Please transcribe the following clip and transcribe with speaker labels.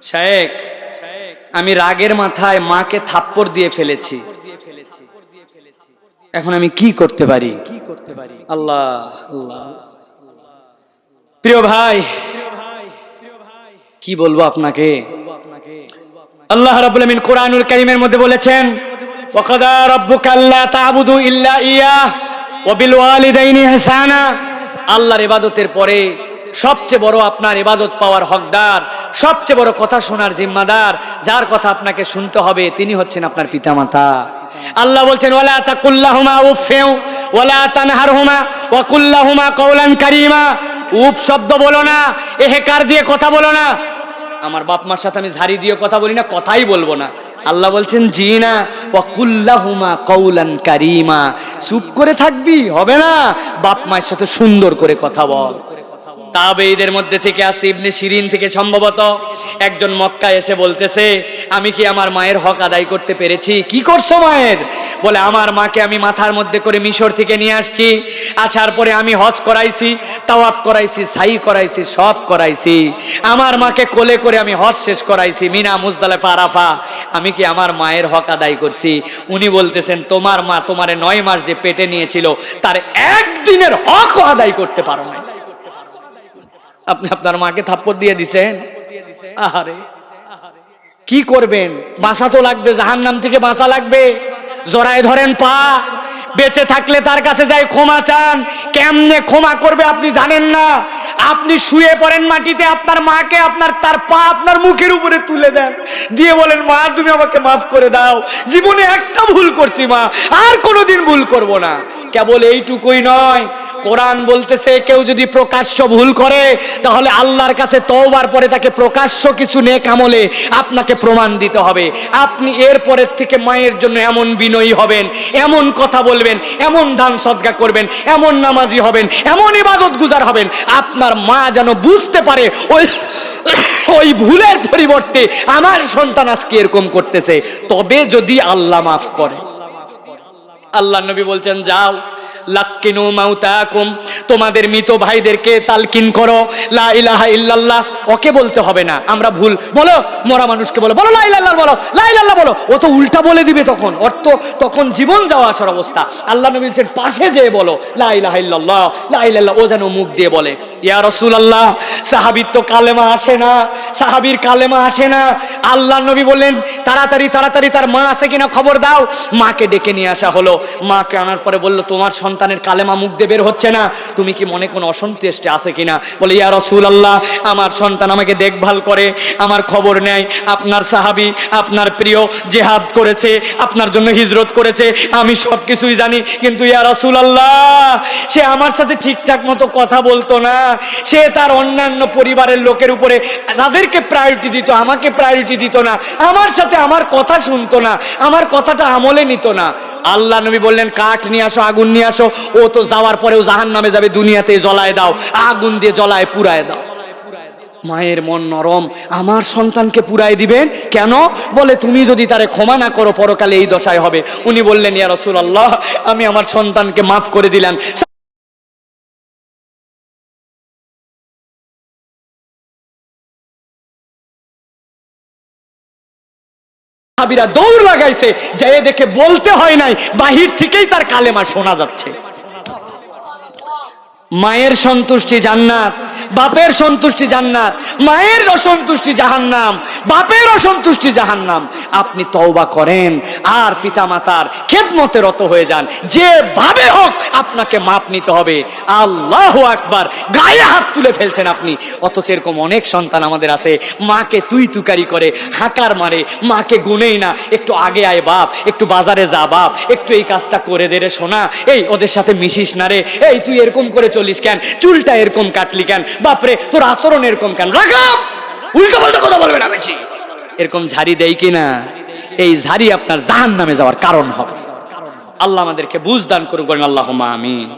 Speaker 1: শায়েখ, আমি রাগের মাথায় মাকে থাপ্পড় দিয়ে ফেলেছি, এখন আমি কি করতে পারি? আল্লাহ আল্লাহ। প্রিয় ভাই, কি বলবো আপনাকে? আল্লাহ রাব্বুল আমিন কোরআনুল কারীমের মধ্যে বলেছেন, ওয়াকাদা রাব্বুকা আল্লা তা'বুদু ইল্লা ইয়াহ ওয়া বিল ওয়ালিদাইনি ইহসানা। আল্লাহর ইবাদতের পরে সবচেয়ে বড় আপনার ইবাদত পাওয়ার হকদার, সবচেয়ে বড় কথা শোনার জিম্মাদার, যার কথা আপনাকে শুনতে হবে, তিনি হচ্ছেন আপনার পিতামাতা। আল্লাহ বলছেন, ওয়ালা তাকুল্লাহুমা উফফিউ ওয়ালা তানহারহুমা ওয়া কুল্লাহুমা কাওলান কারীমা। উফ শব্দ বলো না, এহেকার দিয়ে কথা বলো না। আমার বাপ মার সাথে আমি ঝাড়ি দিয়ে কথা বলি না, কথাই বলবো না। আল্লাহ বলছেন জি না, ওয়া কুল্লাহুমা কাওলান কারীমা। চুপ করে থাকবি হবে না, বাপ মায়ের সাথে সুন্দর করে কথা বল। তাবেঈদের মধ্যে থেকে আসে ইবনে শিরিন থেকে সম্ভবত একজন মক্কায় এসে বলতেছে, আমি কি আমার মায়ের হক আদায় করতে পেরেছি? কি করছো মায়ের? বলে, আমার মাকে আমি মাথার মধ্যে করে মিশর থেকে নিয়ে আসছি, আসার পরে আমি হজ করাইছি, তাওয়াফ করাইছি, সাই করাইছি, সব করাইছি। আমার মাকে কোলে করে আমি হজ শেষ করাইছি, মিনা মুজদালিফা আরাফা। আমি কি আমার মায়ের হক আদায় করছি? উনি বলতেছেন, তোমার মা তোমারে 9 মাস যে পেটে নিয়েছিল, তার একদিনের হকও আদায় করতে পারো না। আপনি আপনার মাকে থাপ্পড় দিয়ে দিছেন। আহারে, কি করবেন? বাঁচা তো লাগবে, জাহান্নাম থেকে বাঁচা লাগবে। জড়ায় ধরেন পা, বেঁচে থাকলে তার কাছে যাই ক্ষমা চান। কেমনে ক্ষমা করবে আপনি জানেন না। আপনি শুয়ে পড়েন মাটিতে, আপনার মাকে তার পা আপনার মুখের উপরে তুলে দেন, দিয়ে বলেন, মা তুমি আমাকে মাফ করে দাও, জীবনে একটা ভুল করছি মা, আর কোনোদিন ভুল করব না। কেবল এইটুকুই নয়, কোরআন বলতেছে, কেউ যদি প্রকাশ্য ভুল করে, তাহলে আল্লাহর কাছে তওবার পরে তাকে প্রকাশ্য কিছু নেক আমলে আপনাকে প্রমাণ দিতে হবে। আপনি এরপরের থেকে মায়ের জন্য এমন বিনয়ী হবেন, এমন কথা বলবেন, এমন দান সদকা করবেন, এমন নামাজি হবেন, এমন ইবাদত গুজার হবেন, আপনার মা যেন বুঝতে পারে ওই ভুলের পরিবর্তে আমার সন্তান আজকে এরকম করতেছে। তবে যদি আল্লাহ মাফ করে। আল্লাহ নবী বলছেন, যাও লাক্কিনু মাউতাকুম, তোমাদের মৃত ভাইদেরকে তালকিন করো লা ইলাহা ইল্লাল্লাহ। ওকে বলতে হবে না, আমরা ভুল বলো, মরা মানুষকে বলো, বলো লা ইলাহা ইল্লাল্লাহ, বলো লা ইলাহা ইল্লাল্লাহ বলো। ও তো উল্টা বলে দিবে, তখন অর্থ তখন জীবন যাওয়া আসার অবস্থা। আল্লাহ নবী বলছেন, পাশে যেয়ে বলো লা ইলাহা ইল্লাল্লাহ, লা ইলাহা ইল্লাল্লাহ। ও যেন মুখ দিয়ে বলে। ইয়া রাসূলুল্লাহ, সাহাবীর তো কালেমা আসে না, সাহাবীর কালেমা আসে না। আল্লাহ নবী বললেন, তাড়াতাড়ি তাড়াতাড়ি তার মা আছে কিনা খবর দাও। মাকে ডেকে নিয়ে আসা হলো। মাকে আনার পরে বলল, তোমার সন্তানের কালেমা মুখ দিয়ে বের হচ্ছে না, তুমি কি মনে কোনো অসন্তুষ্টি আছে কিনা? বলে, ইয়া রাসূলুল্লাহ, আমার সন্তান আমাকে দেখভাল করে, আমার খবর নেয়, আপনার সাহাবী, আপনার প্রিয়, জিহাদ করেছে, আপনার জন্য হিজরত করেছে, আমি সব কিছুই জানি, কিন্তু ইয়া রাসূলুল্লাহ, সে আমার সাথে ঠিকঠাক মতো কথা বলতো না। সে তার অন্যান্য পরিবারের লোকের উপরে তাদেরকে প্রায়োরিটি দিত, আমাকে প্রায়োরিটি দিত না, আমার সাথে আমার কথা শুনতো না, আমার কথাটা আমলে নিত না। আল্লাহ নবী বললেন, কাঠ নিয়ে আসো, আগুন নিয়ে আসো। ও তো যাওয়ার পরেও জাহান্নামে যাবে, দুনিয়াতে জ্বলায় দাও, আগুন দিয়ে জ্বলায় পুড়ায় দাও। মায়ের মন নরম, আমার সন্তানকে পুড়ায় দিবেন কেন? বলে, তুমি যদি তারে ক্ষমা না করো, পরকালে এই দশায় হবে। উনি বললেন, ইয়া রাসূলুল্লাহ, আমি আমার সন্তানকে মাফ করে দিলাম। সাহাবীরা দৌড় লাগাইছে, যে দেখে বলতে হয় নাই, বাহির থেকেই তার কালেমা শোনা যাচ্ছে। মায়ের সন্তুষ্টি জান্নাত, বাপের সন্তুষ্টি জান্নাত। মায়ের অসন্তুষ্টি জাহান্নাম, বাপের অসন্তুষ্টি জাহান্নাম। আপনি তওবা করেন আর পিতামাতার খেদমতে রত হয়ে যান, যেভাবে হোক আপনাকে মাপ নিতে হবে। আল্লাহু আকবার, গায়ে হাত তুলে ফেলছেন আপনি। অথচ এরকম অনেক সন্তান আমাদের আছে, মাকে তুই তুকারি করে, হাঁকার মারে, মাকে গুনেই না। একটু আগে আয় বাপ, একটু বাজারে যা বাপ, একটু এই কাজটা করে দে রে সোনা, এই ওদের সাথে মিশিস না রে, এই তুই এরকম করে চলিস কেন, চুলটা এরকম কাটলি কেন, বাপরে তোর আচরণ এরকম কেন, রাগাম, উল্টা পাল্টা কথা বলবে না বেশি। এরকম ঝাড়ি দেয় কিনা? এই ঝাড়ি আপনার জাহান্নামে যাওয়ার কারণ হবে। আল্লাহ আমাদেরকে বুঝ দান করুন, আল্লাহুম্মা আমিন।